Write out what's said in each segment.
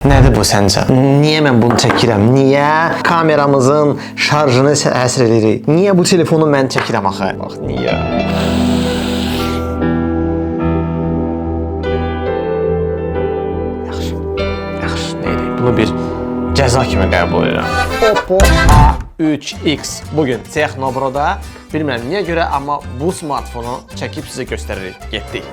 Nədir bu səncə? Niyə mən bunu çəkirəm? Niyə kameramızın şarjını həsr edirik? Niyə bu telefonu mən çəkirəm axı? Bax, niyə? Yaxşı, neydi? Bunu bir cəza kimi qəbul edirəm. Oppo A3X bugün Texnobro'da bilmirəm niyə görə, amma bu smartfonu çəkib sizə göstəririk. Getdik.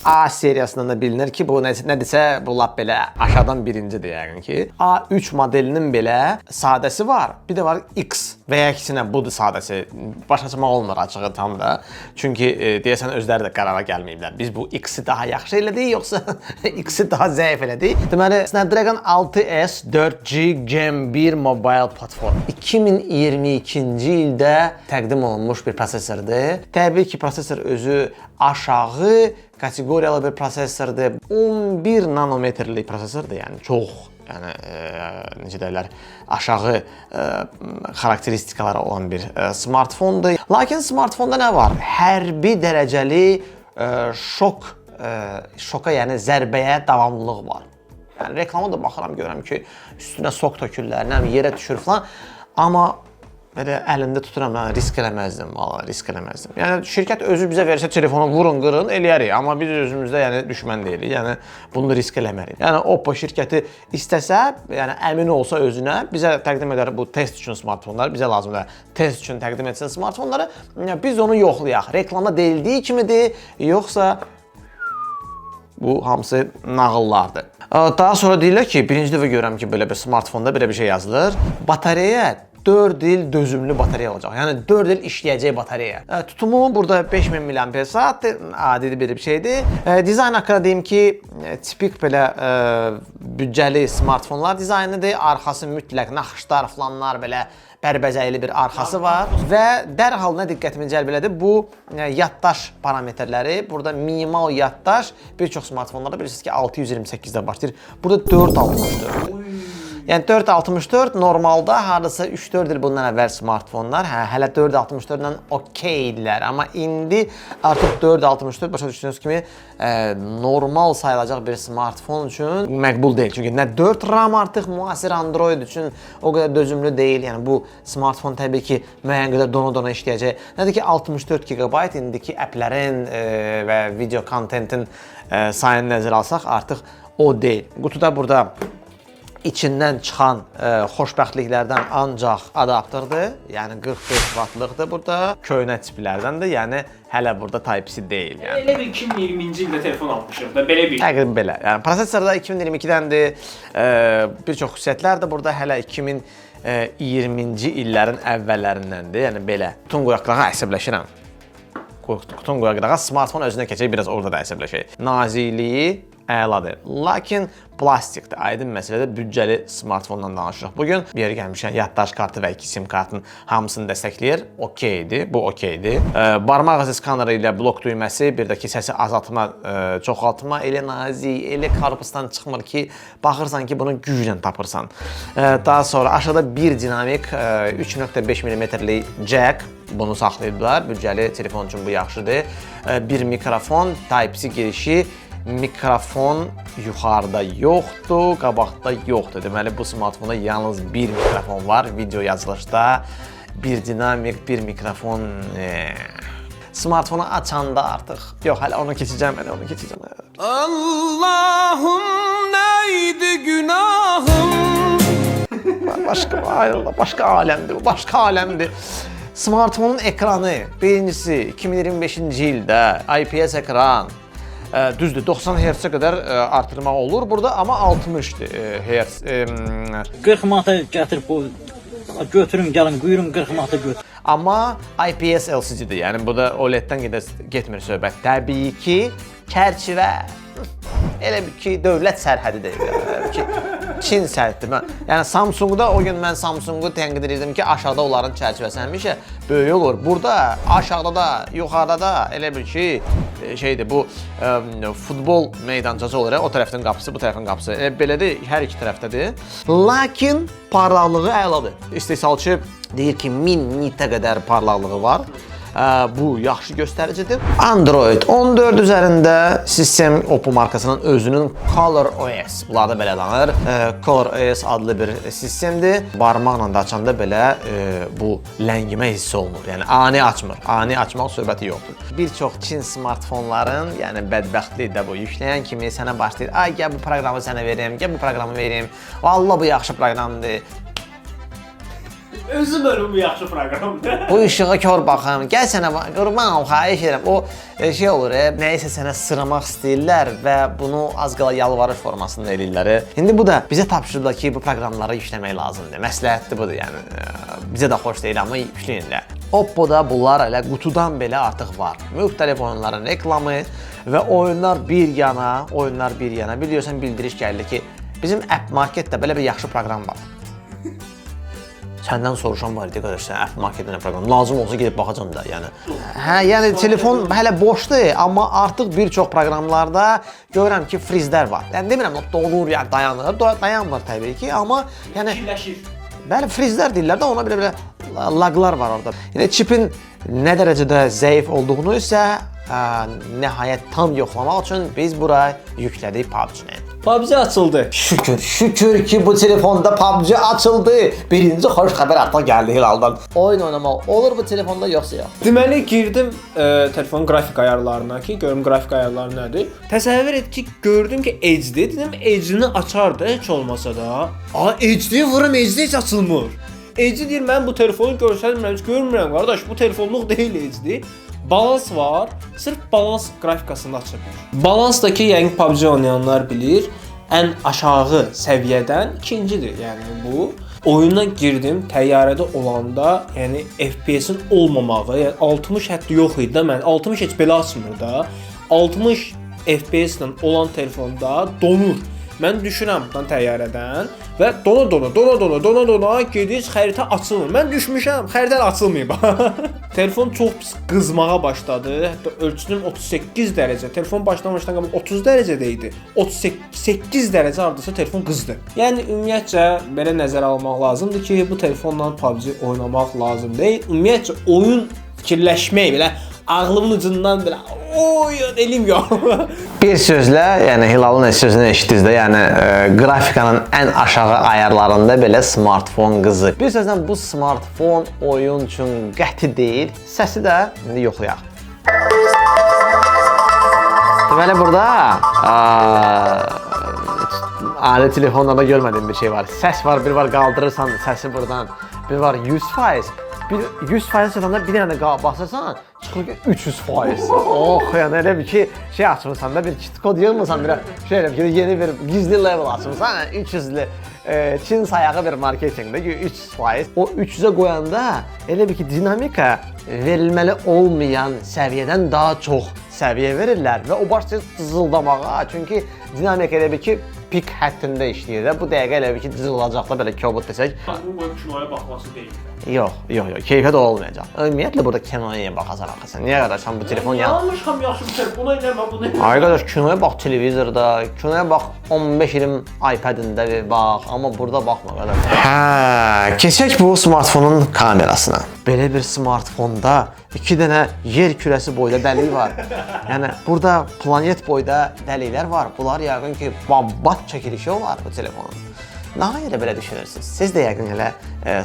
A seriyasından da bilinir ki, bu nədirsə, bu lap belə aşağıdan birincidir yəqin ki. A3 modelinin belə sadəsi var. Bir də var X və ya əksinə budur sadəsi. Başlamaq olmur açığı tam da. Çünki deyəsən özləri də qərara gəlməyiblər. Biz bu X-i daha yaxşı elədik, yoxsa X-i daha zəif elədik. Deməli, Snapdragon 6S 4G Gen 1 mobile platform. 2022-ci ildə təqdim olunmuş bir prosesordur. Təbii ki, prosesor özü aşağı kateqoriyalı bir prosesordur. 11 nanometrlik prosesordur, yəni çox, yəni necə deyirlər, aşağı xarakteristikaları olan bir smartfondur. Lakin smartfonda nə var? Hərbi dərəcəli şoka, yəni zərbəyə davamlılıq var. Yəni reklama da baxıram, görürəm ki, üstünə sok tökürlər, yerə düşür falan. Amma belə əlində tuturam, risk eləməzdim, valla risk eləməzdim. Yəni şirkət özü bizə versə telefonu vurun, qırın, eləyərik. Amma biz özümüzdə yəni düşmən deyilik. Yəni bunu risk eləmərik. Yəni Oppo şirkəti istəsə, yəni əmin olsa özünə, bizə təqdim edər bu test üçün smartfonlar, bizə lazımdır test üçün təqdim etsin smartfonları. Biz onu yoxlayaq. Reklamda deyildiyi kimidir, yoxsa bu hamısı nağıllardır. Daha sonra deyirlər ki, birinci dəfə görürəm ki, belə bir smartfonda belə bir şey yazılır. Batareya 4 il dözümlü batareya olacaq. Yəni 4 il işləyəcək batareya. Tutumu burada 5000 mAh, adi bir şeydir. Dizayn haqqında deyim ki, tipik belə büdcəli smartfonlar dizaynıdır. Arxası mütləq naxışlar, falanlar belə bərbəzəkli bir arxası var və dərhal nə diqqətimi cəlb elədi? Bu yaddaş parametrləri. Burada minimal yaddaş bir çox smartfonlarda bilirsiniz ki 628-də başlayır. Burada 464. Yəni 464 normalda hardasa 3-4 il bundan əvvəl smartfonlar hələ 464-lə okey idilər. Amma indi artıq 464 başa düşdüyünüz kimi normal sayılacaq bir smartfon üçün məqbul deyil. Çünki nə 4 RAM artıq müasir Android üçün o qədər dözümlü deyil. Yəni bu smartfon təbii ki müəyyən qədər dona işləyəcək. Nədir ki 64 GB indiki applərin və video kontentin sayını nəzərə alsaq artıq o deyil. Qutuda burada İçindən çıxan xoşbəxtliklərdən ancaq adapterdir. Yəni 45 wattlıqdır burada. Köhnə tiplərdəndir. Yəni hələ burada Type-C deyil. Yəni. Elə bir 2020-ci ildə telefon almışıq da, belə bir. Təqribən belə. Yəni prosesorda 2022-dəndir. Bir çox xüsusiyyətlər də burada hələ 2020-ci illərin əvvəllərindəndir. Yəni belə. Bütün qoyaqlığa əsəbləşirəm. Bütün qoyaqlığa smartfon özünə keçək, biraz orada da əsəbləşək. Nazikliyi əladır. Lakin plastikdir. Aydın məsələdə büdcəli smartfondan danışırıq. Bugün bir yeri gəlmişkən yaddaş kartı və 2 sim kartın hamısını dəstəkləyir. Okeydir. Bu okeydir. Barmaq izi skaneri ilə blok düyməsi, bir də ki səsi azaltma, çoxaltma elə nazik, elə qarpızdan çıxmır ki, baxırsan ki bunu güclə tapırsan. Daha sonra aşağıda bir dinamik 3.5 mm-lik jack bunu saxlayıblar. Büdcəli telefon üçün bu yaxşıdır. Bir mikrofon, Type-C girişi. Mikrofon yuxarıda yoxdur, qabaqda yoxdur. Deməli, bu smartfonda yalnız bir mikrofon var. Video yazılışda bir dinamik, bir mikrofon. Smartfonu açanda artıq. Yox, hələ onu keçəcəm, hələ onu keçəcəm. Allahım, neydi günahım? Başqa aləmdir, bu başqa aləmdir. Smartfonun ekranı, birincisi 2025-ci ildə IPS ekran. Düzdür, 90 Hz-ə qədər artırmaq olur burada, amma 60 Hz. 40 manata gətirib bu, götürün, gəlin, buyurun 40 manata götür. Amma IPS LCD-dir, yəni bu da OLED-dən getmir söhbət. Təbii ki, çərçivə, elə ki, dövlət sərhədidir. Çin səhətdir. Yəni Samsungda o gün mən Samsungu tənqid edirdim ki, aşağıda onların çərçivəsi həmişə böyük olur. Burada aşağıda da, yuxarıda da elə bir ki, şeydir bu futbol meydançası olur. O tərəfin qapısı, bu tərəfin qapısı. Belədir, hər iki tərəfdədir. Lakin parlaqlığı əladır. İstehsalçı deyir ki, 1000 nitə qədər parlaqlığı var. Bu yaxşı göstəricidir. Android 14 üzərində sistem Oppo markasının özünün ColorOS, bunlar da belə adlanır. ColorOS adlı bir sistemdir. Barmaqla da açanda belə bu ləngimə hissi olunur. Yəni ani açmır. Ani açmaq söhbəti yoxdur. Bir çox Çin smartfonların, yəni bədbəxtlik də bu yükləyən kimi sənə başlayır. Ay gəl bu proqramı sənə verim, gəl bu proqramı verim. Vallahi bu yaxşı proqramdır. Özüm ölüm bu yaxşı proqramdır. Bu işığa kör baxım. Gəl sənə qurban xahiş edirəm. O şey olur, nəyisə sənə sıramaq istəyirlər və bunu az qala yalvarış formasında eləyirlər. İndi bu da bizə tapşırıblar ki, bu proqramları yükləmək lazımdır. Məsləhətdir budur, yəni bizə də xoş deyil, amma yükləyin də. Oppo'da bunlar elə qutudan belə artıq var. Müxtəlif oyunların reklamı və oyunlar bir yana, biliyorsan bildiriş gəldi ki, bizim App Marketdə belə bir yaxşı proqram var. Səndən soruşan var idi, qardaş, sən App Marketdə proqram lazım olsa gedib baxacam da, yəni. Yəni telefon hələ boşdur, amma artıq bir çox proqramlarda görürəm ki, frizlər var. Yəni demirəm, dolur, yəni dayanır, dayanmır təbii ki, amma yəni bəli, frizlər deyirlər də, ona belə laqlar var orada. Yəni çipin nə dərəcədə zəif olduğunu isə nəhayət tam yoxlamaq üçün biz bura yüklədik PUBG-ni. PUBG açıldı. Şükür ki bu telefonda PUBG açıldı. Birinci xoş xəbər artıq gəldi Hilaldan. Oyun oynamaq olur bu telefonda yoxsa yox? Deməli girdim telefonun qrafik ayarlarına ki, görüm qrafik ayarları nədir. Təsəvvür et ki, gördüm ki, Edge-dir. Dedim, Edge-ni açardı heç olmasa da. Edge-ni vurum, Edge heç açılmır. Edge deyir, mən bu telefonu görsəlmirəm, heç görmürəm qardaş, bu telefonluq deyil Edge-dir. Balans var, sırf balans qrafikasını açırlar. Balansdakı yəqin PUBG oynayanlar bilir, ən aşağı səviyyədən ikincidir. Yəni bu oyuna girdim, təyyarədə olanda, yəni FPS-in olmamağı, yəni 60 hətta yox idi də, mən 60 heç belə açmır da. 60 FPS-lə olan telefonda donur. Mən düşürəm buradan təyyarədən və dona gediş xəritə açılmır. Mən düşmüşəm, xəritə açılmayıb. Telefon çox pis qızmağa başladı. Hətta ölçünüm 38 dərəcə. Telefon başlamışdan qabaq 30 dərəcədə idi. 38 dərəcə hardasa telefon qızdı. Yəni ümumiyyətcə belə nəzərə almaq lazımdır ki, bu telefonla PUBG oynamaq lazım deyil. Ümumiyyətcə oyun fikirləşmək belə ağlımın ucundan belə oyun elim yox. Bir sözlə, yəni Hilalın sözünü eşitdinizdə, yəni qrafikanın ən aşağı ayarlarında belə smartfon qızır. Bir sözlə bu smartfon oyun üçün qəti deyil. Səsi də indi yoxlayaq. Deməli burada adi telefonlarda görmədiyim bir şey var. Səs var, bir var qaldırırsan səsi buradan, bir var 100%. 100% çatanda bir dənə də basırsan, çıxır ki 300%. Oh, yəni elə bir ki, şey açmırsan da, bir kit kod yığmırsan, bir şey elə bir ki, yeni bir gizli level açmırsan, 300'lü Çin sayağı bir marketingdə ki 300%. O 300'ə qoyanda elə bir ki, dinamika verilməli olmayan səviyyədən daha çox səviyyə verirlər və o başlayır cızıldamağa. Çünki dinamika elə bir ki, pik həddində işləyir də. Bu dəqiqə elə bir ki, cızılacaq da belə kobud desək. Bu kinoya baxması deyil. Yox, keyfiyyət olmayacaq. Ümumiyyətlə burada kinoya baxasan axı. Niyə qardaş, sən bu telefon yanmışam yaxşı bir telefona eləmə bunu. Ay qardaş, kinoya bax televizorda, kinoya bax 15-20 iPad-ində bax, amma burada baxma qardaş. Keçək bu smartfonun kamerasına. Belə bir smartfonda 2 dənə yer kürəsi boyda dəlik var. Yəni burada planet boyda dəliklər var. Bunlar yəqin ki, babat çəkilişi olar bu telefonun. Nə görə belə düşünürsünüz? Siz də yəqin elə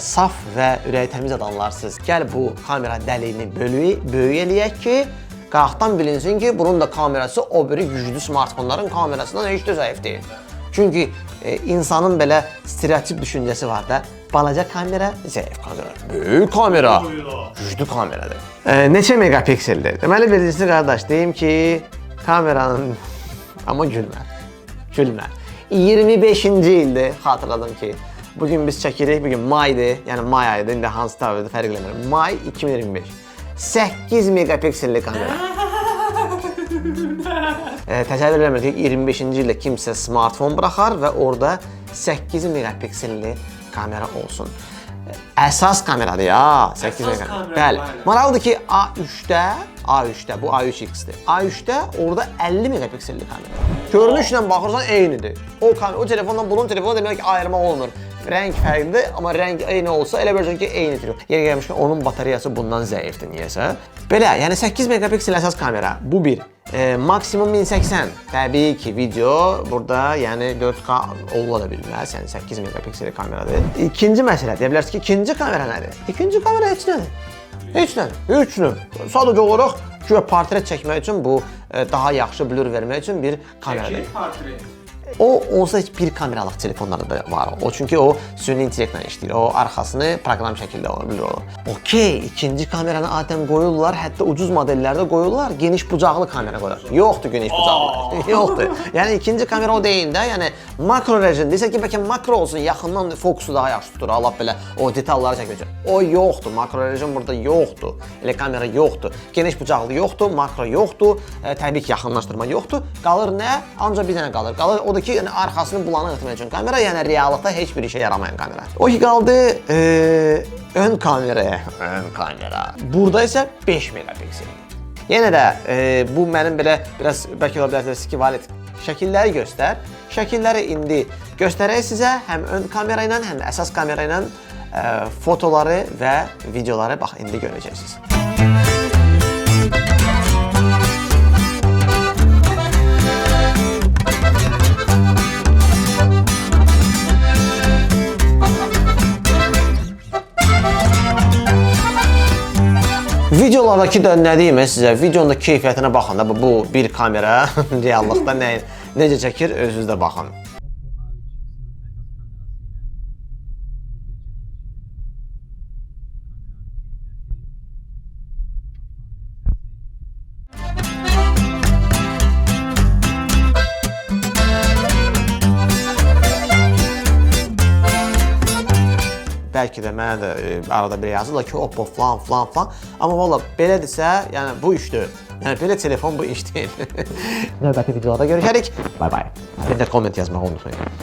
saf və ürəyi təmiz adamlarsınız. Gəl bu kamera dəliyini böyük eləyək ki, qaqdan bilinsin ki, bunun da kamerası o biri güclü smartfonların kamerasından heç də zəif deyil. Çünki insanın belə stereotip düşüncəsi var da, balaca kamera, zəif kamera, böyük kamera, güclü kameradır. Neçə megapikseldir? Deməli, birincisi qardaş, deyim ki, kameranın, amma gülmə. 25-ci ildir, xatırladım ki, bugün biz çəkirik, bugün maydır, yəni may ayıdır, indi hansı tarihdə fərq eləmirəm. May 2025. 8 megapikselli kamera. Təsəvvür eləmir ki, 25-ci ildə kimsə smartfon buraxar və orada 8 megapikselli kamera olsun. Əsas kameradır ya, 8 Əsas megapikselli. kamera, Bəli. bəli. Maraqlıdır ki, A3-də, bu A3X-dir. A3-də orada 50 megapikselli kamera. Görünüşlə baxırsan eynidir. O telefonla bunun telefonu demək ki, ayırma olmur. Rəng fərqlidir, amma rəng eyni olsa elə biləcək ki, eynidir. Yeri gəlmişkən onun batareyası bundan zəifdir niyəsə. Belə, yəni 8 megapiksel əsas kamera. Bu bir. Maksimum 1080. Təbii ki, video burada yəni 4K ola da bilməz. Yəni 8 megapikselli kameradır. İkinci məsələ, deyə bilərsiniz ki, ikinci kamera nədir? İkinci kamera heç nədir? Heç nə. Sadəcə olaraq güya portret çəkmək üçün bu daha yaxşı blur vermək üçün bir kameradır. O olsa heç bir kameralıq telefonlarda da var. O çünki o süni intellektlə işləyir. O arxasını proqram şəkildə ola bilər o. Okey, ikinci kameranı adətən qoyurlar, hətta ucuz modellərdə qoyurlar, geniş bucaqlı kamera qoyurlar. Yoxdur geniş bucaqlı. Yoxdur. Yəni ikinci kamera o deyil də, yəni makro rejim desə ki, bəlkə makro olsun, yaxından fokusu daha yaxşı tutur, Allah belə o detalları çəkəcək. O yoxdur, makro rejim burada yoxdur. Elə kamera yoxdur. Geniş bucaqlı yoxdur, makro yoxdur, təbii ki, yaxınlaşdırma yoxdur. Qalır nə? Ancaq bir dənə qalır. Qalır o da ki, yəni arxasını bulanıq etmək üçün kamera, yəni reallıqda heç bir işə yaramayan kamera. O ki qaldı ön kameraya. Ön kamera. Burada isə 5 megapiksel. Yenə də bu mənim belə biraz bəlkə ola bilərsiniz ki, Valet şəkilləri göstər. Şəkilləri indi göstərək sizə həm ön kamera ilə, həm əsas kamera ilə fotoları və videoları bax indi görəcəksiniz. Videolardakı da nə deyim sizə, videonun da keyfiyyətinə baxın da bu bir kamera reallıqda necə çəkir özünüz də baxın. Bəlkə də mənə də arada bir yazırlar ki, Oppo falan. Amma valla belədirsə, yəni bu işdir. Yəni belə telefon bu iş deyil. Növbəti videolarda görüşərik. Bye bye. Bir də komment yazmağı unutmayın.